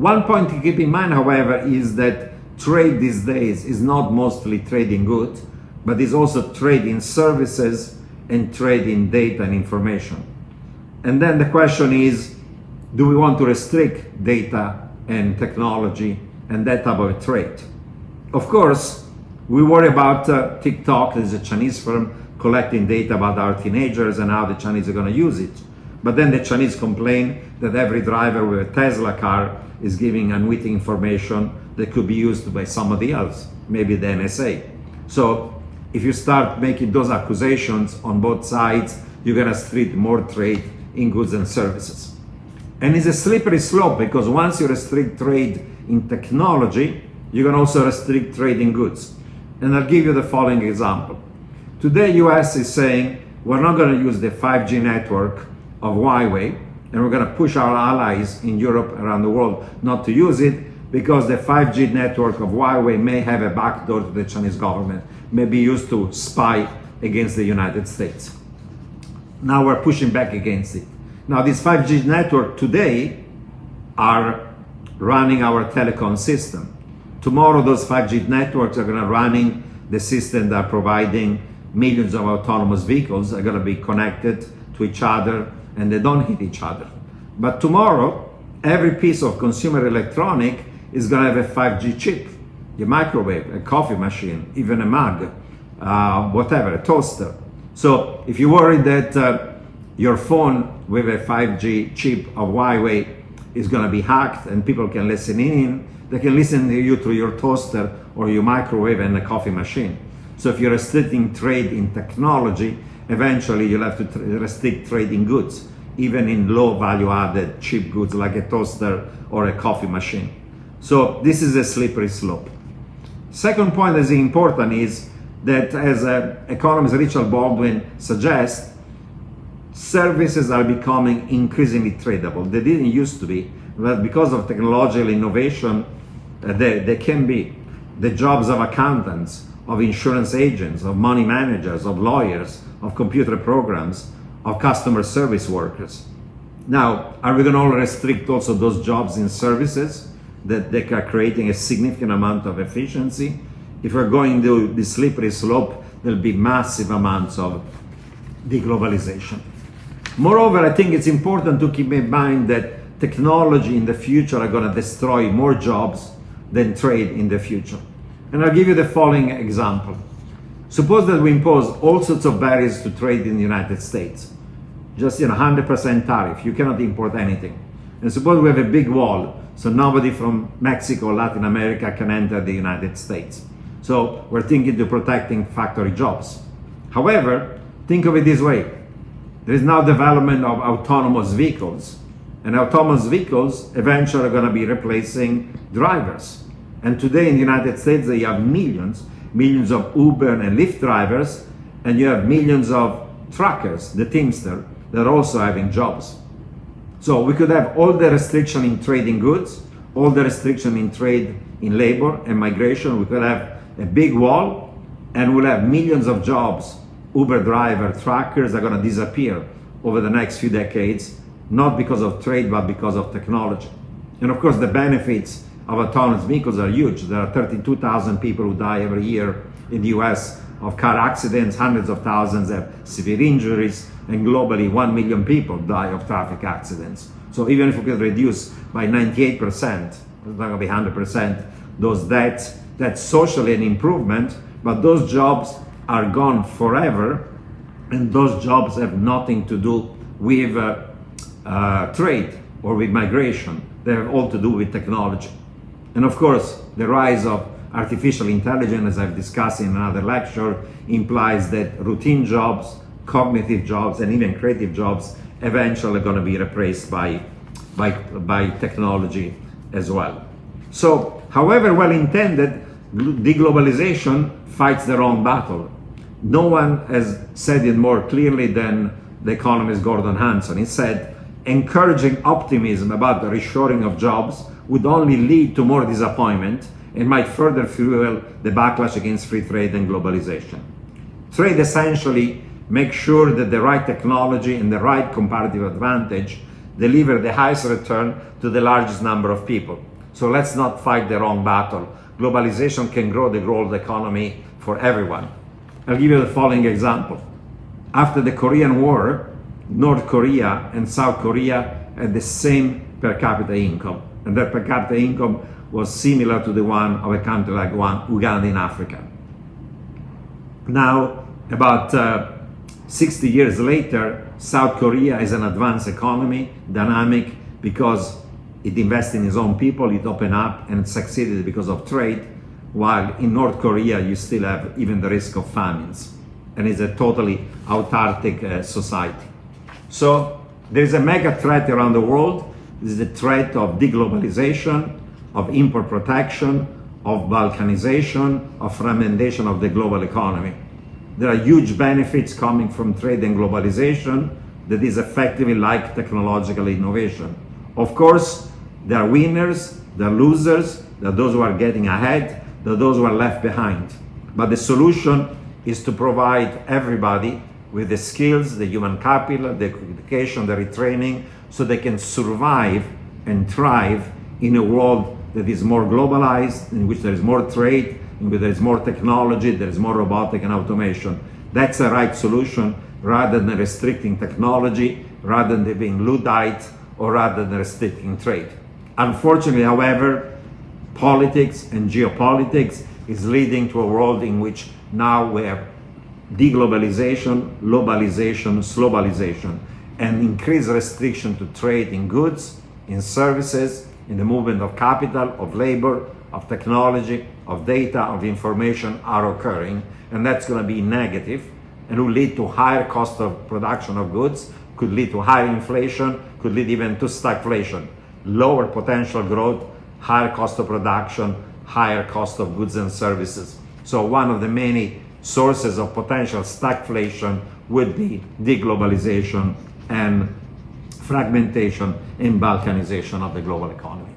One point to keep in mind, however, is that trade these days is not mostly trade in goods, but is also trade in services and trade in data and information. And then the question is, do we want to restrict data and technology and that type of trade? Of course, we worry about TikTok, as a Chinese firm, collecting data about our teenagers and how the Chinese are going to use it. But then the Chinese complain that every driver with a Tesla car is giving unwitting information that could be used by somebody else, maybe the NSA. So if you start making those accusations on both sides, you're going to restrict more trade in goods and services. And it's a slippery slope, because once you restrict trade in technology, you can also restrict trade in goods. And I'll give you the following example. Today, US is saying, we're not going to use the 5G network of Huawei, and we're going to push our allies in Europe, around the world, not to use it, because the 5G network of Huawei may have a backdoor to the Chinese government, may be used to spy against the United States. Now we're pushing back against it. Now, this 5G network today are running our telecom system. Tomorrow, those 5G networks are going to running the system that are providing millions of autonomous vehicles, are going to be connected to each other, and they don't hit each other. But tomorrow, every piece of consumer electronic is going to have a 5G chip, a microwave, a coffee machine, even a mug, whatever, a toaster. So if you worry that your phone with a 5G chip of Huawei is going to be hacked and people can listen in, they can listen to you through your toaster or your microwave and a coffee machine. So if you're restricting trade in technology, eventually you'll have to restrict trade in goods, even in low value added cheap goods like a toaster or a coffee machine. So this is a slippery slope. Second point that's important is that, as economist Richard Baldwin suggests, services are becoming increasingly tradable. They didn't used to be, but because of technological innovation, they can be. The jobs of accountants, of insurance agents, of money managers, of lawyers, of computer programs, of customer service workers. Now, are we going to restrict also those jobs in services that they are creating a significant amount of efficiency? If we're going to the slippery slope, there'll be massive amounts of deglobalization. Moreover, I think it's important to keep in mind that technology in the future are going to destroy more jobs than trade in the future. And I'll give you the following example. Suppose that we impose all sorts of barriers to trade in the United States. Just 100% tariff, you cannot import anything. And suppose we have a big wall, so nobody from Mexico or Latin America can enter the United States. So we're thinking to protecting factory jobs. However, think of it this way. There is now development of autonomous vehicles. And autonomous vehicles eventually are going to be replacing drivers. And today in the United States, they have millions of Uber and Lyft drivers, and you have millions of truckers, the Teamster, that are also having jobs. So we could have all the restriction in trade in goods, all the restriction in trade in labor and migration. We could have a big wall, and we'll have millions of jobs. Uber driver, truckers are going to disappear over the next few decades, not because of trade, but because of technology. And of course, the benefits of autonomous vehicles are huge. There are 32,000 people who die every year in the US of car accidents, hundreds of thousands have severe injuries, and globally 1 million people die of traffic accidents. So even if we could reduce by 98%, it's not going to be 100%, those deaths, that's socially an improvement, but those jobs are gone forever, and those jobs have nothing to do with trade or with migration. They have all to do with technology. And of course, the rise of artificial intelligence, as I've discussed in another lecture, implies that routine jobs, cognitive jobs, and even creative jobs eventually are going to be replaced by technology as well. So, however well intended, deglobalization fights the wrong battle. No one has said it more clearly than the economist Gordon Hanson. He said, encouraging optimism about the reshoring of jobs would only lead to more disappointment and might further fuel the backlash against free trade and globalization. Trade essentially makes sure that the right technology and the right comparative advantage deliver the highest return to the largest number of people. So let's not fight the wrong battle. Globalization can grow the world economy for everyone. I'll give you the following example. After the Korean War, North Korea and South Korea had the same per capita income, and that per capita income was similar to the one of a country like Uganda in Africa. Now, about 60 years later, South Korea is an advanced economy, dynamic, because it invested in its own people, it opened up, and it succeeded because of trade, while in North Korea you still have even the risk of famines, and it's a totally autarkic society. So there is a mega threat around the world. This is the threat of deglobalization, of import protection, of balkanization, of fragmentation of the global economy. There are huge benefits coming from trade and globalization that is effectively like technological innovation. Of course, there are winners, there are losers, there are those who are getting ahead, there are those who are left behind. But the solution is to provide everybody with the skills, the human capital, the education, the retraining, so they can survive and thrive in a world that is more globalized, in which there is more trade, in which there is more technology, there is more robotic and automation. That's the right solution, rather than restricting technology, rather than being Luddite, or rather than restricting trade. Unfortunately, however, politics and geopolitics is leading to a world in which now we have deglobalization, globalization, slowbalization, and increased restriction to trade in goods, in services, in the movement of capital, of labor, of technology, of data, of information are occurring, and that's going to be negative and will lead to higher cost of production of goods, could lead to higher inflation, could lead even to stagflation, lower potential growth, higher cost of production, higher cost of goods and services. So one of the many sources of potential stagflation would be deglobalization and fragmentation and balkanization of the global economy.